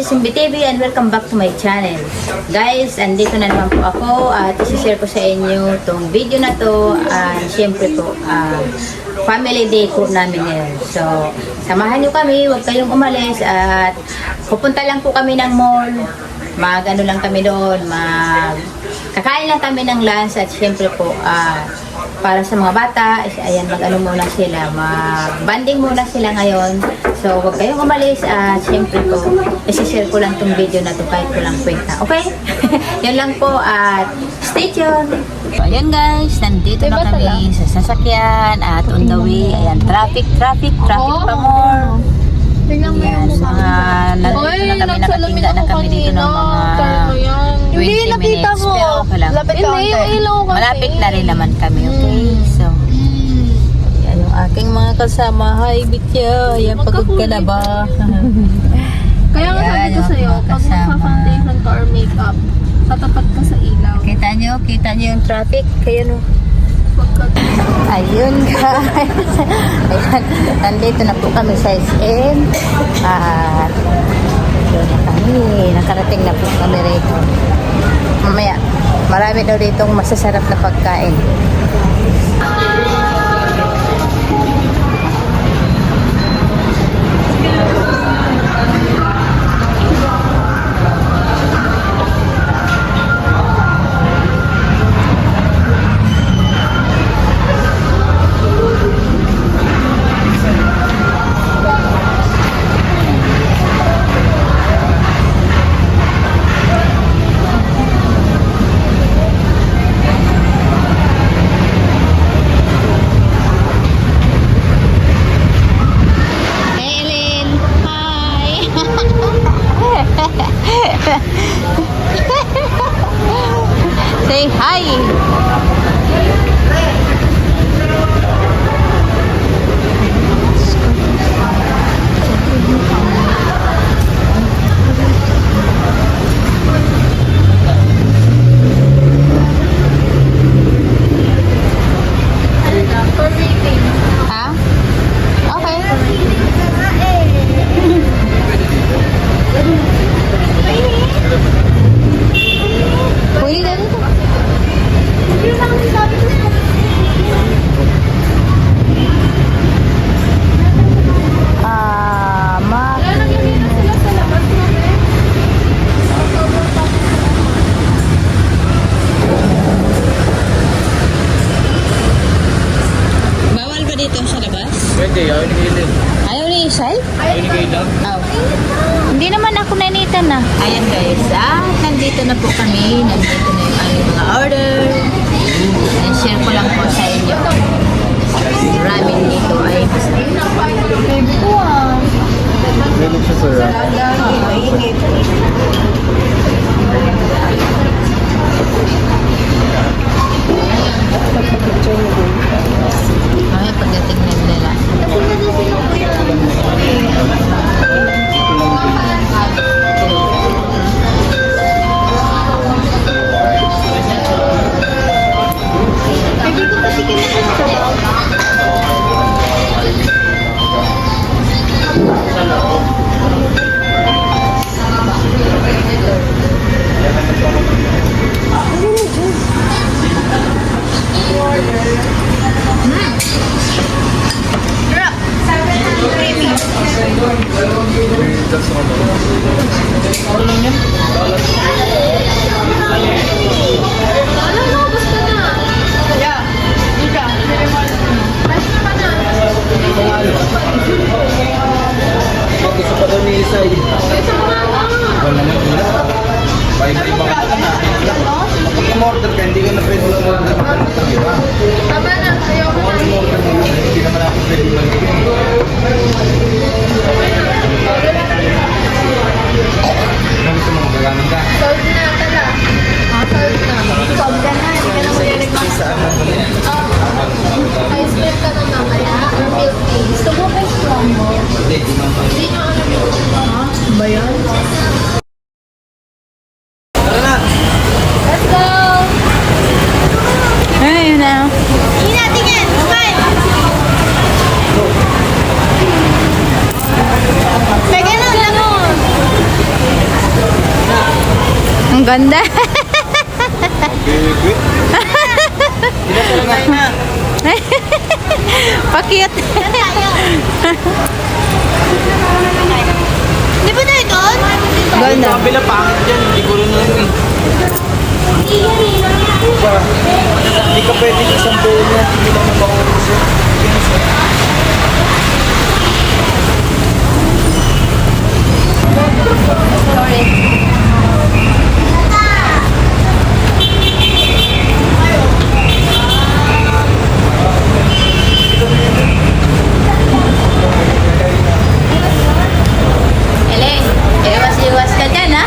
is MBTV and welcome back to my channel. Guys, andito na naman po ako at isi-share ko sa inyo tong video na to. Siyempre po, family day po namin ngayon. So, samahan nyo kami, huwag kayong umalis at pupunta lang po kami ng mall. Mag-ano lang kami doon, kakain lang kami ng lunch at siyempre po, para sa mga bata, ayan, mag-ano muna sila, mag-banding muna sila ngayon. So, huwag kayong umalis at siyempre po, isi-share ko lang tong video na to kahit ko lang kwenta. Okay? Yan lang po at stay tuned! So, ayan guys, nandito na kami sa sasakyan at on the way, ayan, traffic pa more. Tingnan mo yung Yes, nandito na kami, nakatingga na kami dito ng mga 20 minutes. Pero okay lang. Malapit na rin naman kami, okay? So, yan yung aking mga kasama. Hi, Bitya. Ayan, pagod ka na ba? Kaya nga sabi ko sa'yo, pag magpa-foundation ka or makeup, tatapat ka sa ilaw. Kita nyo yung traffic. Kaya no. Ayun guys. Ayan, nandito na po kami sa SM. Doon na kami. Nakarating na po kami rito. Mamaya, marami daw ditong masasarap na pagkain. Say hi! Ha? Okay. Pwede na dito. Bawal ba dito sa labas? Pwede, ayaw ni Kailin. Ayaw ni Isay? Ayaw ni Kailin. Oh. Hindi naman ako nanitan na. Ayan guys, nandito na po kami. Nandito na yung aming mga order. And share ko lang po sa inyo. Ramen dito ay Meron siya sa rap. Mamaya pagdating na nila. Gusto pa daw ni Isay. Wala naman nila. Paiba-iba ka na. Kapag umorder ka, hindi ka na pwede umorder ng iba. Tama na, ayaw ko na. Umorder mo na, hindi naman ako pwede mag-ibig. Ano gusto mo, gaganan ka? Solve na, tala. Solve na. Solve ka na, hindi ka na mag-reklamo. Saan mo ba yan? Ice cream ka na mamaya, or milk tea. Gusto mo pa strong mo? Hindi, di naman. Hindi nyo alam yung ba yan? Tara na! Let's go! Ayun na. Ina, tingin! Smile! Pwede na, lamon! Ang ganda. Baby. Ilan na? Pakit. Di ba tayo doon? Ganda. Ang kabila pangit dyan, hindi ko rin alam eh. Diba? Hindi ka pwede isang buo niya, hindi lang na makuha. Sorry. Eleng, iwas-iwas ka dyan, ha?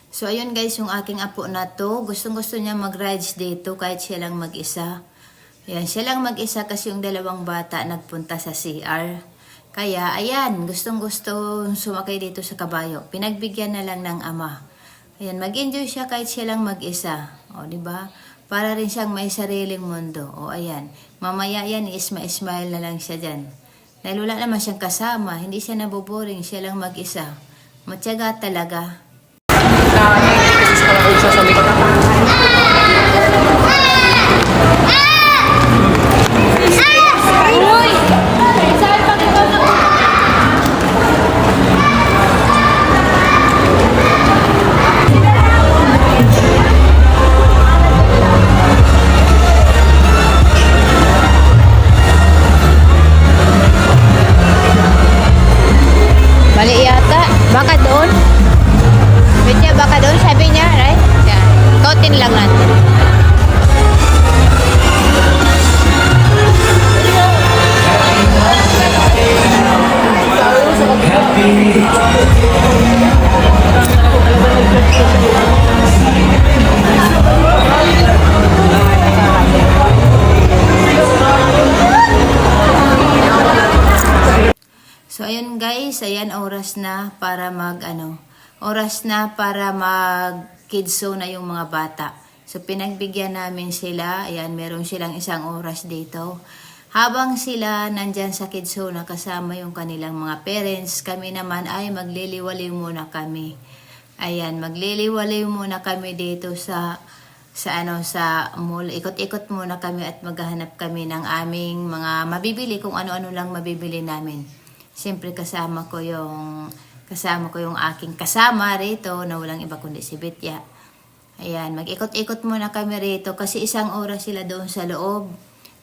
So, ayun guys, yung aking apo na to, gustong-gusto niya mag-rides dito kahit siya lang mag-isa. Ayan, siya lang mag-isa kasi yung dalawang bata nagpunta sa CR. Kaya, ayan, gustong-gusto sumakay dito sa kabayo. Pinagbigyan na lang ng ama. Ayan, mag-enjoy siya kahit siya lang mag-isa. O, di ba? Para rin siyang may sariling mundo. O, ayan. Mamaya yan, isma-smile na lang siya dyan. Dahil wala naman siyang kasama. Hindi siya naboboring. Siya lang mag-isa. Matyaga talaga. Mali yata. Baka doon. Medyo baka doon, sabi niya, right? Yan. Kautin lang natin. So, ayun guys, ayan oras na para oras na para mag-kids zone na yung mga bata. So, pinagbigyan namin sila. Ayan, meron silang 1 oras dito. Habang sila nandyan sa kids zone na kasama yung kanilang mga parents, kami naman ay magliliwaliw muna kami. Ayan, magliliwaliw muna kami dito sa mall. Ikot-ikot muna kami at maghahanap kami ng aming mga mabibili, kung ano-ano lang mabibili namin. Siyempre kasama ko yung aking kasama rito na walang iba kundi si Betya. Ayan, mag-ikot-ikot muna kami rito kasi 1 oras sila doon sa loob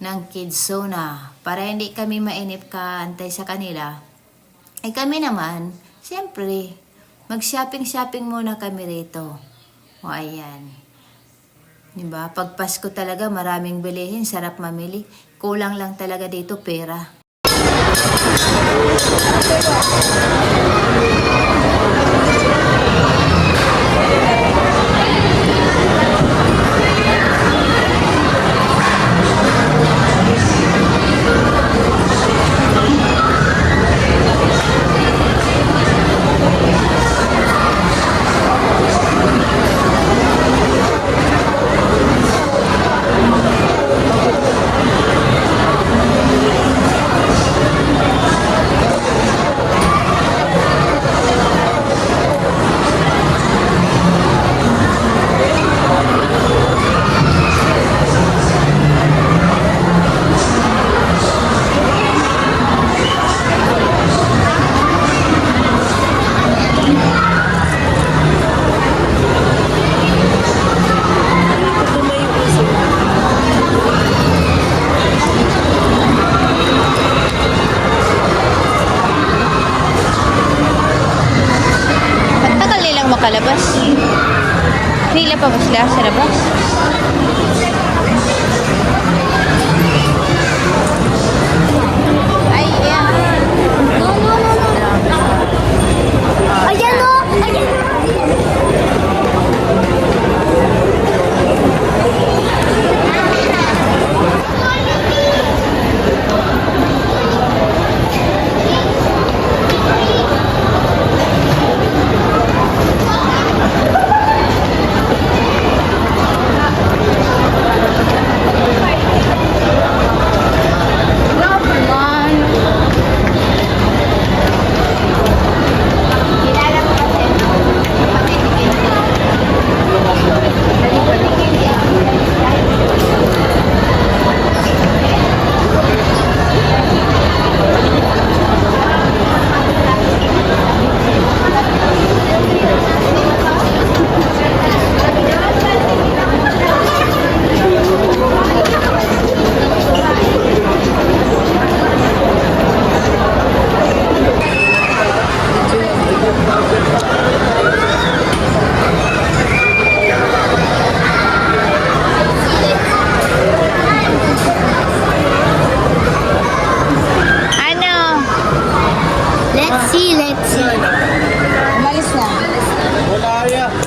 ng kids zone para hindi kami mainip kaantay sa kanila. Ay kami naman, siyempre, mag-shopping muna kami rito. O ayan. Diba? Pag Pasko talaga maraming bilihin, sarap mamili. Kulang lang talaga dito pera. Makalabas. Hila pa ba sila sa labas? Ay, ayan. Ayan o! Ayan o! see, let's see. Umalis na. Wala ya.